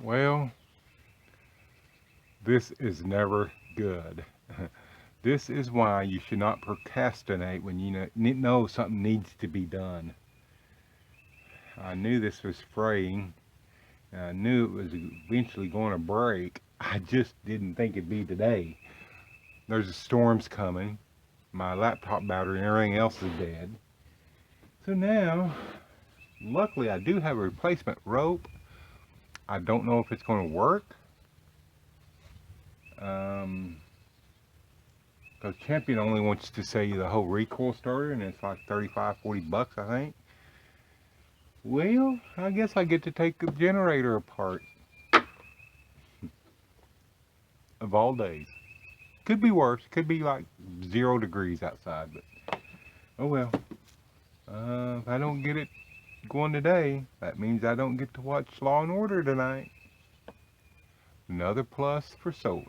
Well, this is never good. This is why you should not procrastinate when you know something needs to be done. I knew this was fraying, and I knew it was eventually going to break. I just didn't think it'd be today. There's storms coming. My laptop battery and everything else is dead. So now, luckily, I do have a replacement rope. I don't know if it's going to work. Um, because Champion only wants to sell you the whole recoil starter, and it's like 35, 40 bucks, I think. Well, I guess I get to take the generator apart. Of all days. Could be worse. Could be like 0 degrees outside, but oh well. If I don't get it going today, that means I don't get to watch Law and Order tonight. Another plus for solar.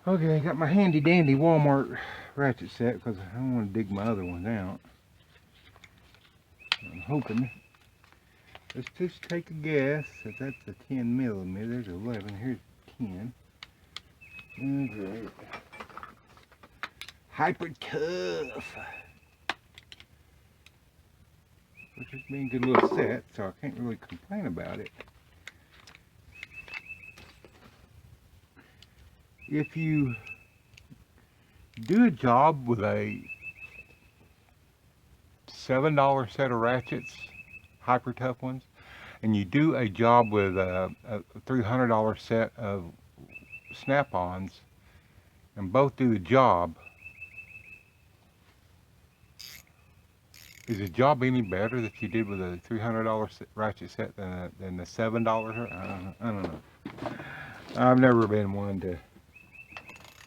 Okay, I got my handy dandy Walmart ratchet set because I don't want to dig my other ones out. I'm hoping. Let's just take a guess that that's a 10 millimeter. There's 11. Here's 10. Okay. Hyper tough. Which is being a good little set, so I can't really complain about it. If you do a job with a $7 set of ratchets, hyper tough ones, and you do a job with a $300 set of snap-ons, and both do the job, is the job any better that you did with a $300 ratchet set than the $7? I don't know. I've never been one to.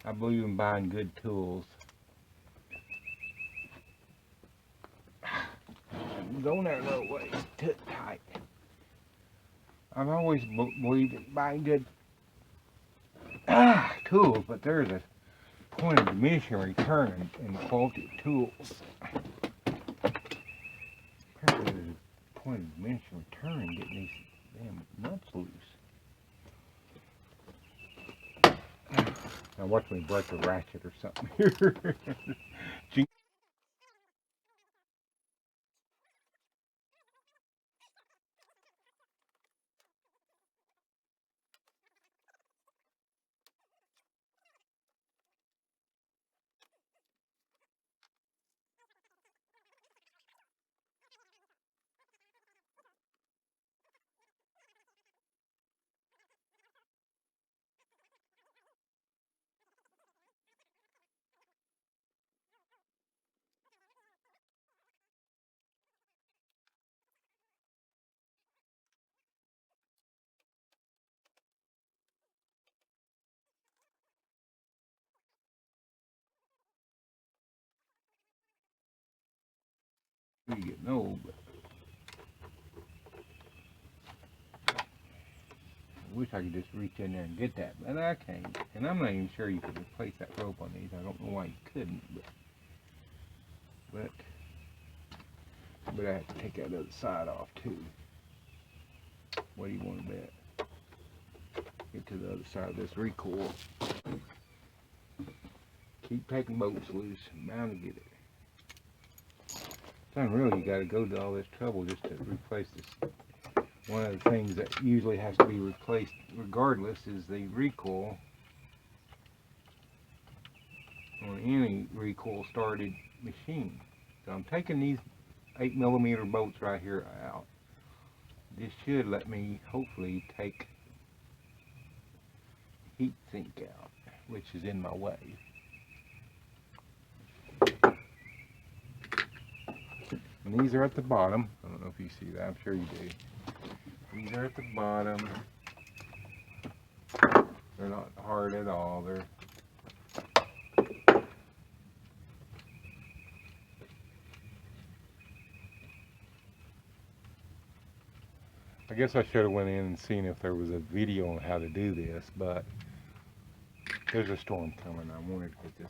I believe in buying good tools. Going there a little ways, too tight. I've always believed in buying good tools, but there's a point of diminishing return in quality of tools. Apparently there's a point of diminishing return in getting these damn nuts loose. Now watch me break a ratchet or something here. You're getting old, but I wish I could just reach in there and get that, but I can't. And I'm not even sure you could replace that rope on these. I don't know why you couldn't, but I have to take that other side off too. What do you want to bet? Get to the other side of this recoil. Keep taking bolts loose. I'm bound to get it. It's unreal you got to go to all this trouble just to replace this. One of the things that usually has to be replaced regardless is the recoil on any recoil started machine. So I'm taking these 8mm bolts right here out. This should let me hopefully take heat sink out, which is in my way. And these are at the bottom. I don't know if you see that. I'm sure you do. These are at the bottom. They're not hard at all. They're I guess I should have went in and seen if there was a video on how to do this, but there's a storm coming. I wanted to get this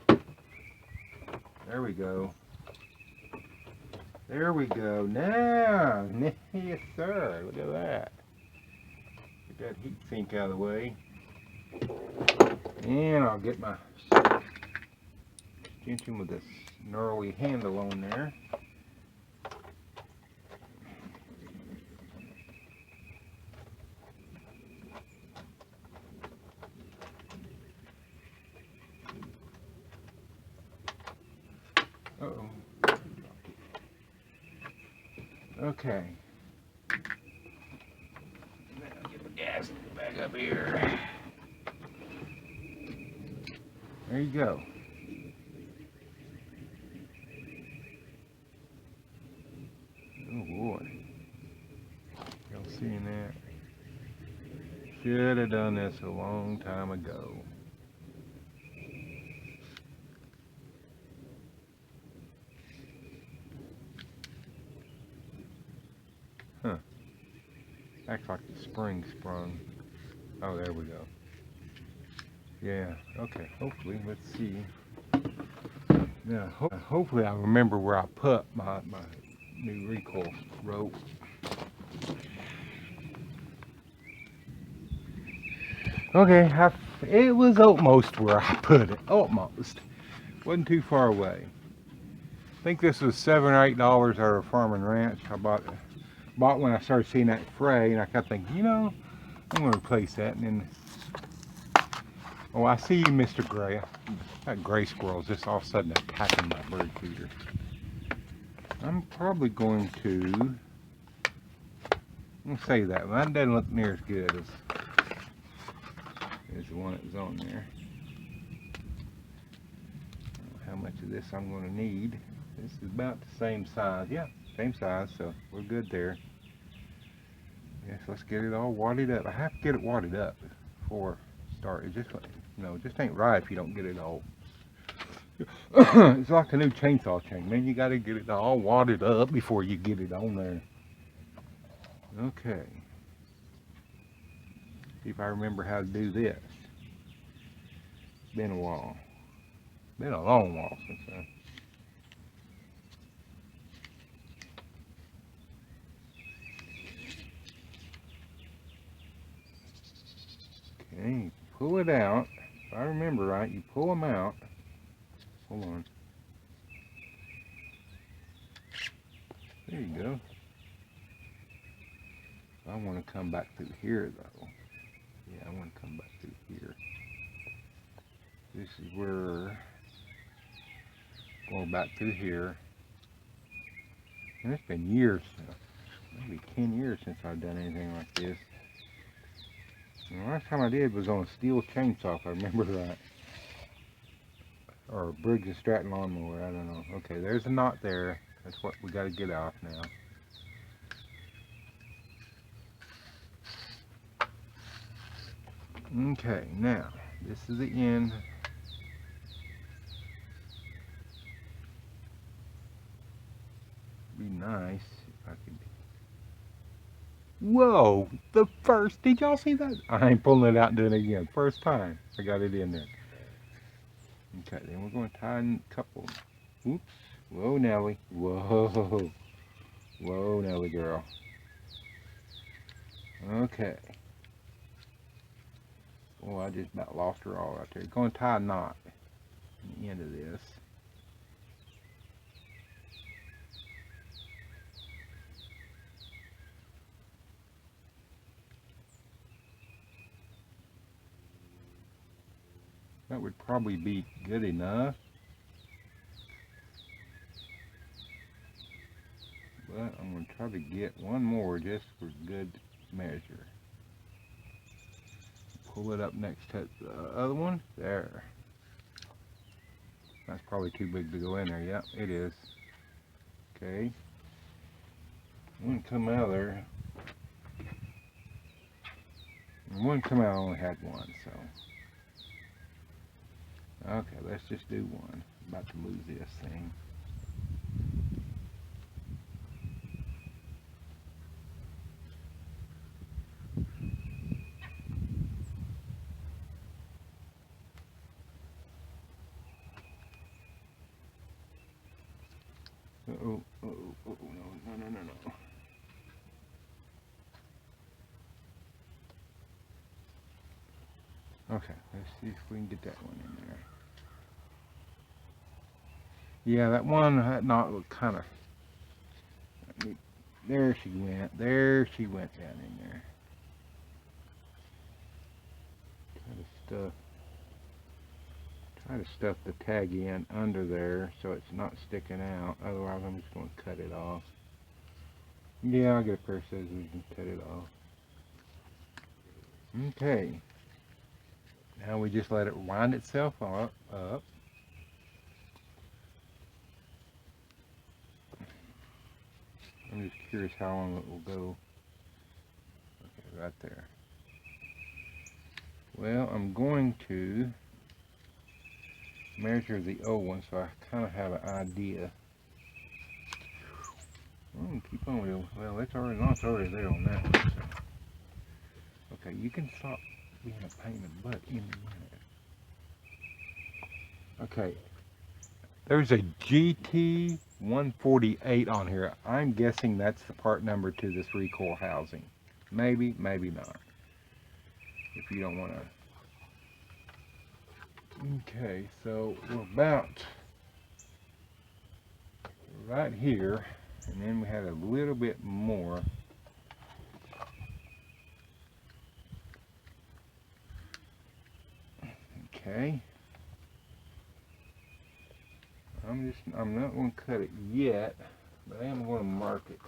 done. There we go. There we go. Now, yes sir, look at that. Get that heat sink out of the way. And I'll get my extension with this gnarly handle on there. Uh-oh. Okay. Now get the gas back up here. There you go. Oh boy. Y'all seeing that? Should have done this a long time ago. Huh. Acts like the spring sprung. Oh, there we go. Yeah, okay, hopefully, let's see. Now, hopefully I remember where I put my new recoil rope. Okay, it was almost where I put it. Almost. Wasn't too far away. I think this was $7 or $8 at a farm and ranch. I bought when I started seeing that fray, and I kept thinking, you know, I'm going to replace that. And then, oh, I see you, Mr. Gray. That gray squirrel's just all of a sudden attacking my bird feeder. I'm probably going to, I'll say that one. That doesn't look near as good as the one that was on there. I don't know how much of this I'm going to need. This is about the same size. Yeah, same size, so we're good there. Yes, let's get it all wadded up. I have to get it wadded up before I start. It just, you know, it just ain't right if you don't get it all. It's like a new chainsaw chain, man. You got to get it all wadded up before you get it on there. Okay. See if I remember how to do this. been a while. Been a long while since I. Okay, pull it out. If I remember right, you pull them out. Hold on. There you go. I want to come back through here though. Yeah, I want to come back through here. This is where, going back through here. And it's been years, maybe 10 years since I've done anything like this. And the last time I did was on a steel chainsaw, if I remember right. Or a Briggs & Stratton lawnmower, I don't know. Okay, there's a knot there. That's what we got to get off now. Okay, now, this is the end. Be nice if I could. Whoa! The first, did y'all see that? I ain't pulling it out and doing it again. First time I got it in there. Okay, then we're going to tie a couple. Oops. Whoa, Nelly. Whoa. Whoa, Nelly girl. Okay. Oh, I just about lost her all right there. Going to tie a knot at the end of this. That would probably be good enough. But I'm going to try to get one more just for good measure. Pull it up next to the other one. There. That's probably too big to go in there. Yep, it is. Okay. One come out of there. One come out, I only had one, so. Okay, let's just do one. I'm about to lose this thing. Uh-oh, uh-oh, uh-oh, no. Okay, let's see if we can get that one in there. Yeah, that one, that knot looked kind of, there she went down in there. Try to stuff the tag in under there so it's not sticking out, otherwise I'm just going to cut it off. Yeah, I'll get a pair of scissors and cut it off. Okay, now we just let it wind itself up. I'm just curious how long it will go. Okay, right there. Well, I'm going to measure the old one so I kind of have an idea. Keep on with it. Well, it's already there on that one. So. Okay, you can stop being a pain in the butt in a minute. Okay, there's a GT 148 on here. I'm guessing that's the part number to this recoil housing. Maybe, maybe not. If you don't want to. Okay, so we're about right here, and then we had a little bit more. Okay. I'm not going to cut it yet, but I am going to mark it.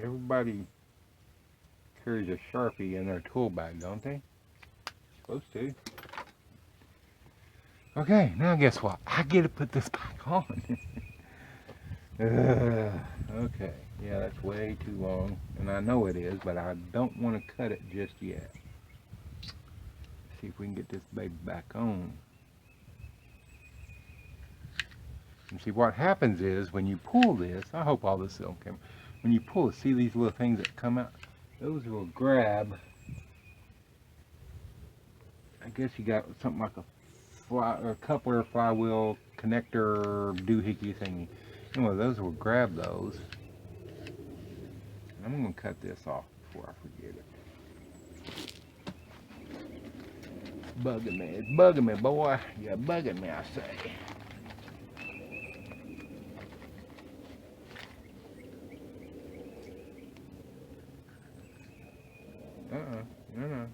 Everybody carries a Sharpie in their tool bag, don't they? Supposed to. Okay, now guess what? I get to put this back on. Okay, yeah, that's way too long, and I know it is, but I don't want to cut it just yet. See if we can get this baby back on. And see, what happens is when you pull this, I hope all this is okay. When you pull it, see these little things that come out? Those will grab. I guess you got something like a coupler flywheel connector doohickey thingy. Anyway, those will grab those. And I'm going to cut this off before I forget it. Bugging me. It's bugging me, boy. You're bugging me, I say. No.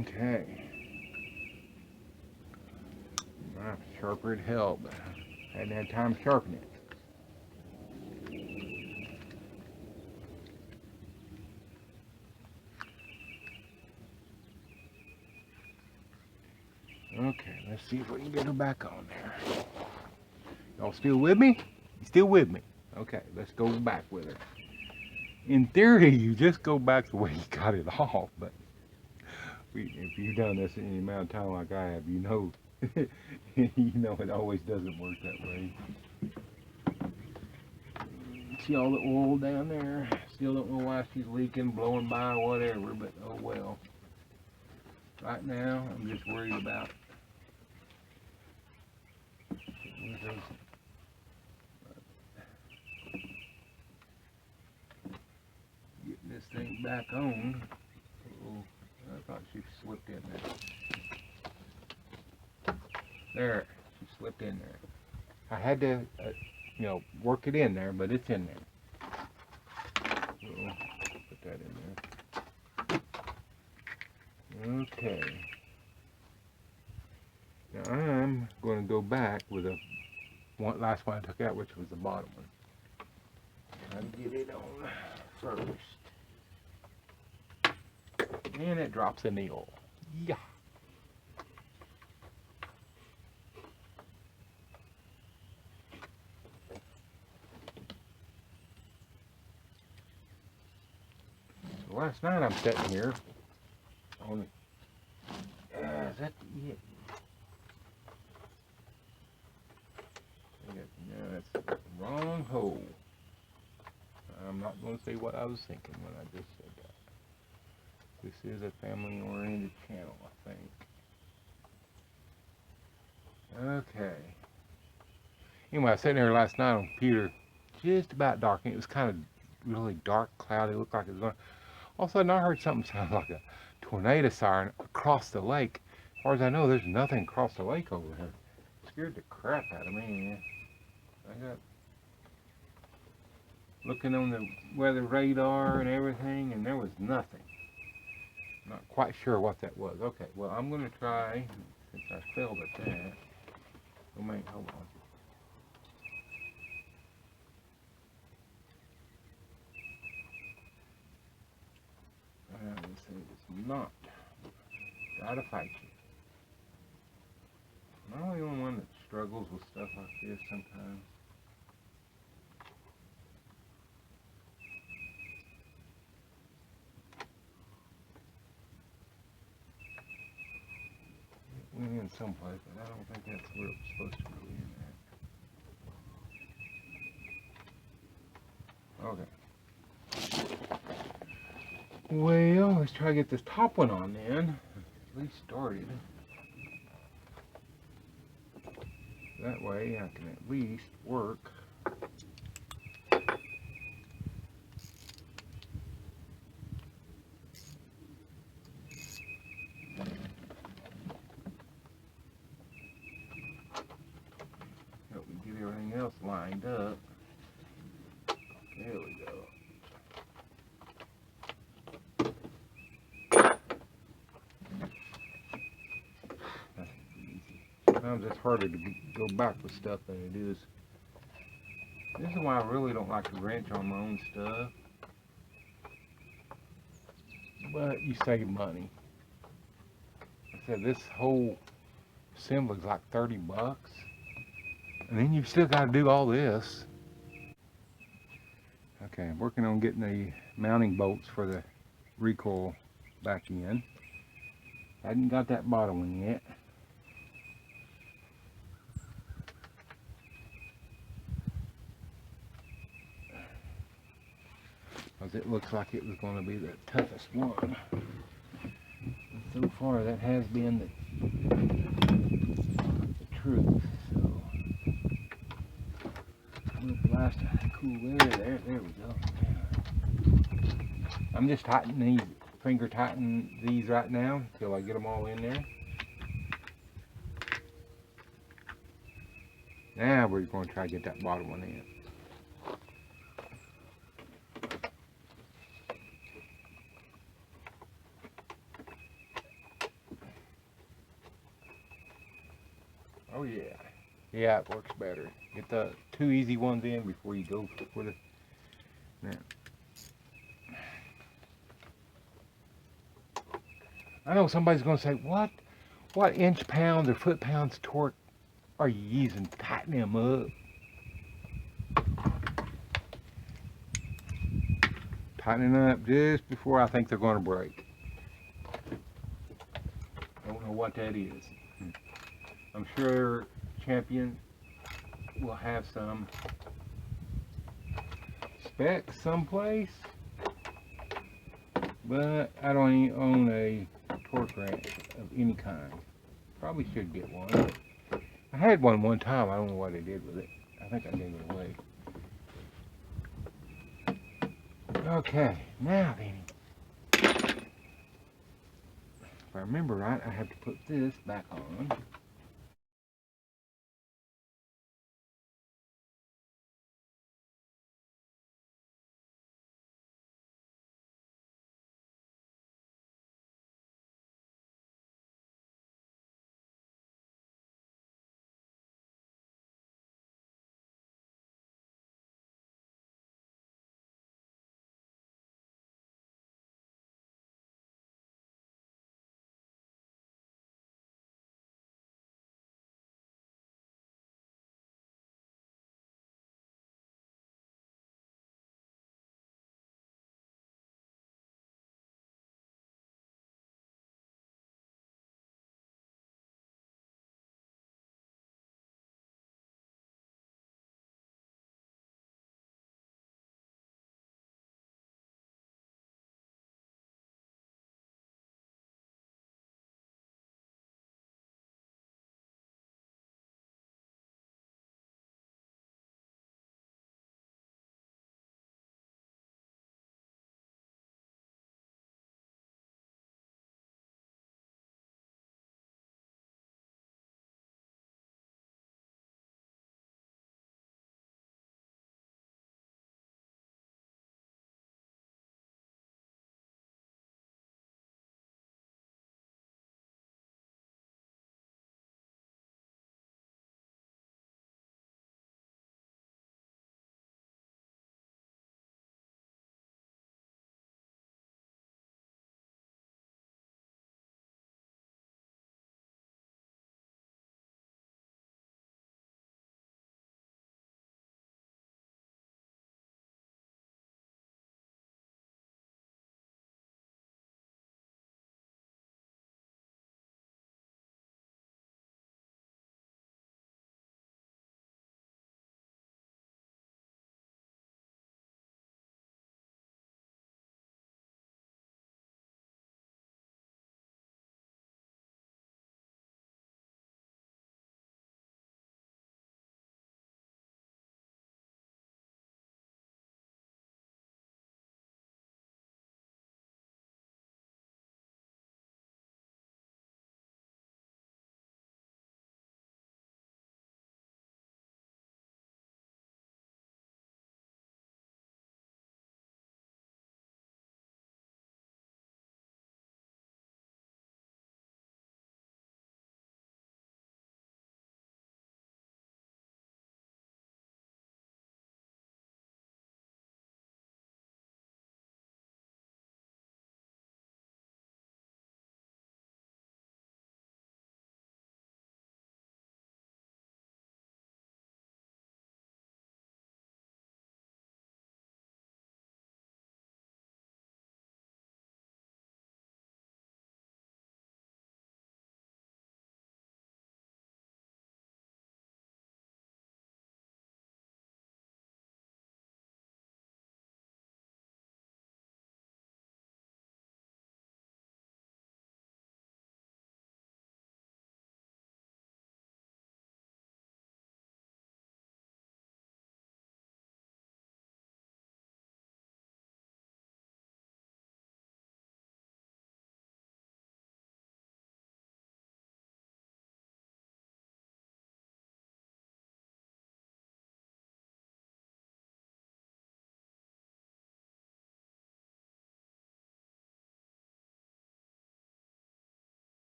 Okay. Sharper would help, but I hadn't had time to sharpen it. Okay, let's see if we can get her back on there. Y'all still with me? You still with me? Okay, let's go back with her. In theory, you just go back the way you got it off, but if you've done this any amount of time like I have, you know it always doesn't work that way. See all the oil down there? Still don't know why she's leaking, blowing by, whatever, but oh well. Right now, I'm just worried about getting this thing back on. Oh, I thought she slipped in there. There, she slipped in there. I had to, work it in there, but it's in there. So, put that in there. Okay. Now I'm going to go back with the last one I took out, which was the bottom one. Try to get it on first. And it drops in the oil. Yeah. So last night I'm sitting here on is that it? No, that's the wrong hole. I'm not going to say what I was thinking when I just said that. This is a family-oriented channel, I think. Okay. Anyway, I was sitting there last night on the computer, just about dark. It was kind of really dark, cloudy. It looked like it was going. All of a sudden, I heard something sound like a tornado siren across the lake. As far as I know, there's nothing across the lake over here. It scared the crap out of me. I got looking on the weather radar and everything, and there was nothing. Not quite sure what that was. Okay, well, I'm going to try, since I failed at that. Oh, man, hold on. This thing is not. Gotta fight you. Am I the only one that struggles with stuff like this sometimes? It went in someplace, but I don't think that's where it was supposed to go in at. Okay. Well, let's try to get this top one on then. At least started. That way I can at least work. Help me get everything else lined up. There we go. Sometimes it's harder to go back with stuff than it is. This is why I really don't like to wrench on my own stuff. But you save money. I said this whole assembly is like 30 bucks. And then you've still got to do all this. Okay, I'm working on getting the mounting bolts for the recoil back in. I hadn't got that bottom one yet. because it looks like it was going to be the toughest one. So far, that has been the truth. So we'll blast a cool air there. There we go. Yeah. I'm just tightening these, finger tightening these right now until I get them all in there. Now we're going to try to get that bottom one in. Oh yeah. Yeah, it works better. Get the two easy ones in before you go for the... Now. I know somebody's going to say, what inch pounds or foot pounds torque are you using to tighten them up? Tightening up just before I think they're going to break. Don't know what that is. I'm sure Champion will have some specs someplace, but I don't even own a torque wrench of any kind. Probably should get one. I had one time. I don't know what I did with it. I think I gave it away. Okay, now then, if I remember right, I have to put this back on.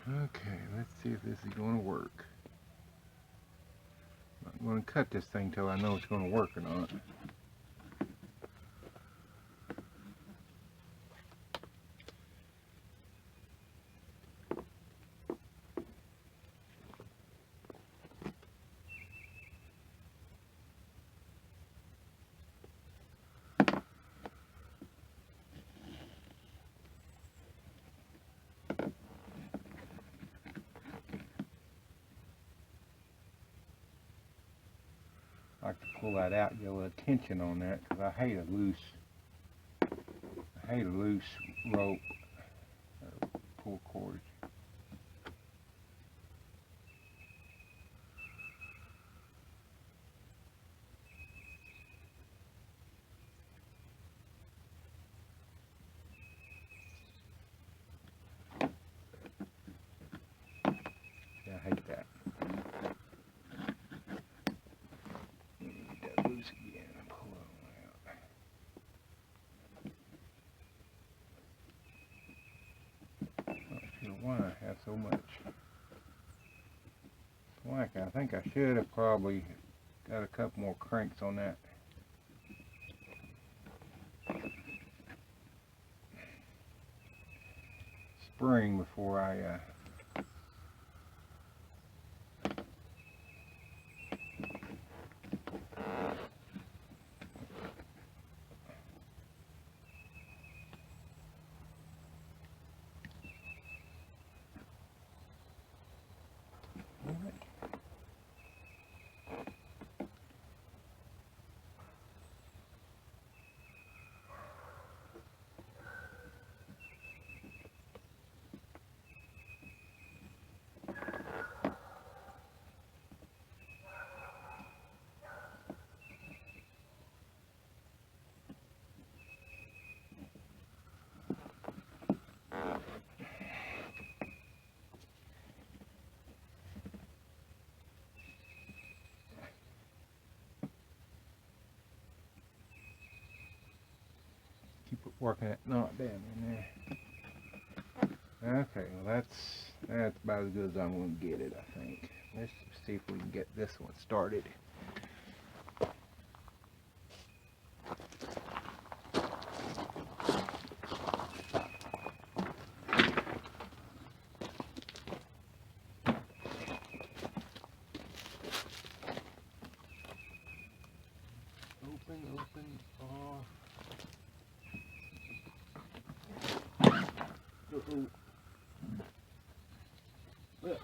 Okay, let's see if this is going to work. I'm going to cut this thing till I know it's going to work or not. I like to pull that out and get a little tension on that because I hate a loose rope or pull cord. Yeah, I hate that. Get that loose again and pull it out. Not sure why I have so much slack. I think I should have probably got a couple more cranks on that spring before I keep working that knot down in there. Okay, well that's about as good as I'm going to get it, I think. Let's see if we can get this one started. Open, off. Look,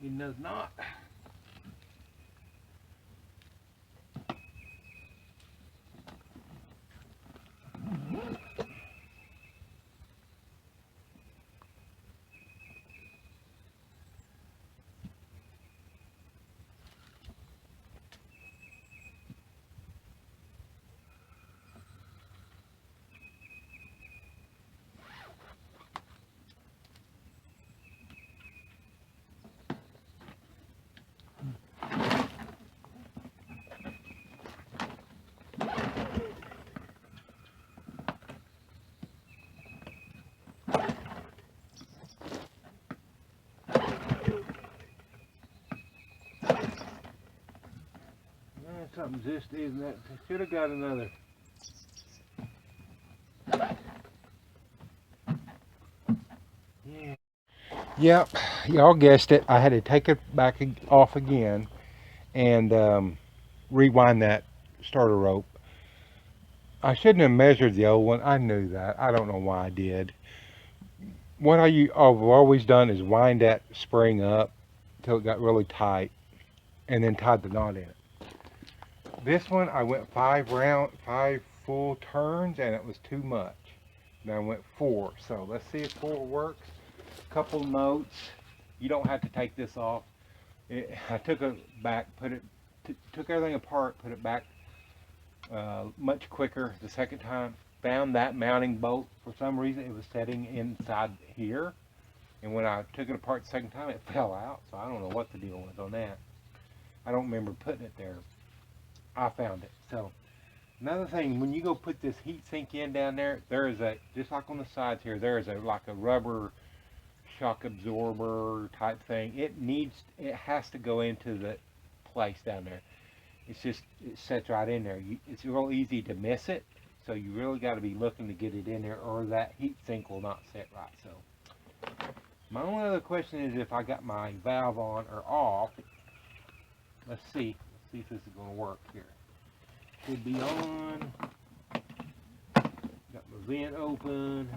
he does not. Something's just isn't that. Should have got another. Yeah. Yep, y'all guessed it. I had to take it back off again and rewind that starter rope. I shouldn't have measured the old one. I knew that. I don't know why I did. What I've always done is wind that spring up till it got really tight and then tied the knot in it. This one I went 5 full turns and it was too much. Now I went 4. So let's see if 4 works. Couple notes. You don't have to take this off. I took it back, took everything apart, put it back much quicker the second time. Found that mounting bolt. For some reason it was setting inside here. And when I took it apart the second time it fell out. So I don't know what the deal was on that. I don't remember putting it there. I found it. So another thing, when you go put this heat sink in down there, there is a, just like on the sides here, there is a like a rubber shock absorber type thing. It has to go into the place down there. It sets right in there. It's real easy to miss it, so you really got to be looking to get it in there, or that heat sink will not set right. So my only other question is if I got my valve on or off. Let's see if this is going to work here. Should be on. Got my vent open.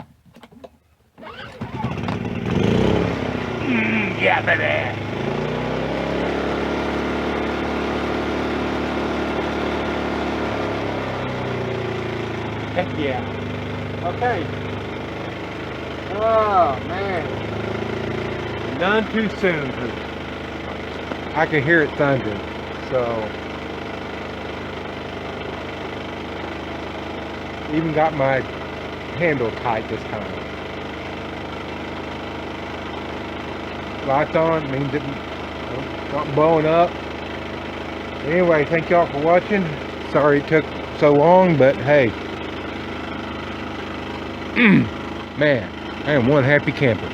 Yeah, baby. Heck yeah. Okay. Oh, man. None too soon. I can hear it thundering. So, even got my handle tight this time. Lights on means it's not blowing up. Anyway, thank y'all for watching. Sorry it took so long, but hey. Man, I am one happy camper.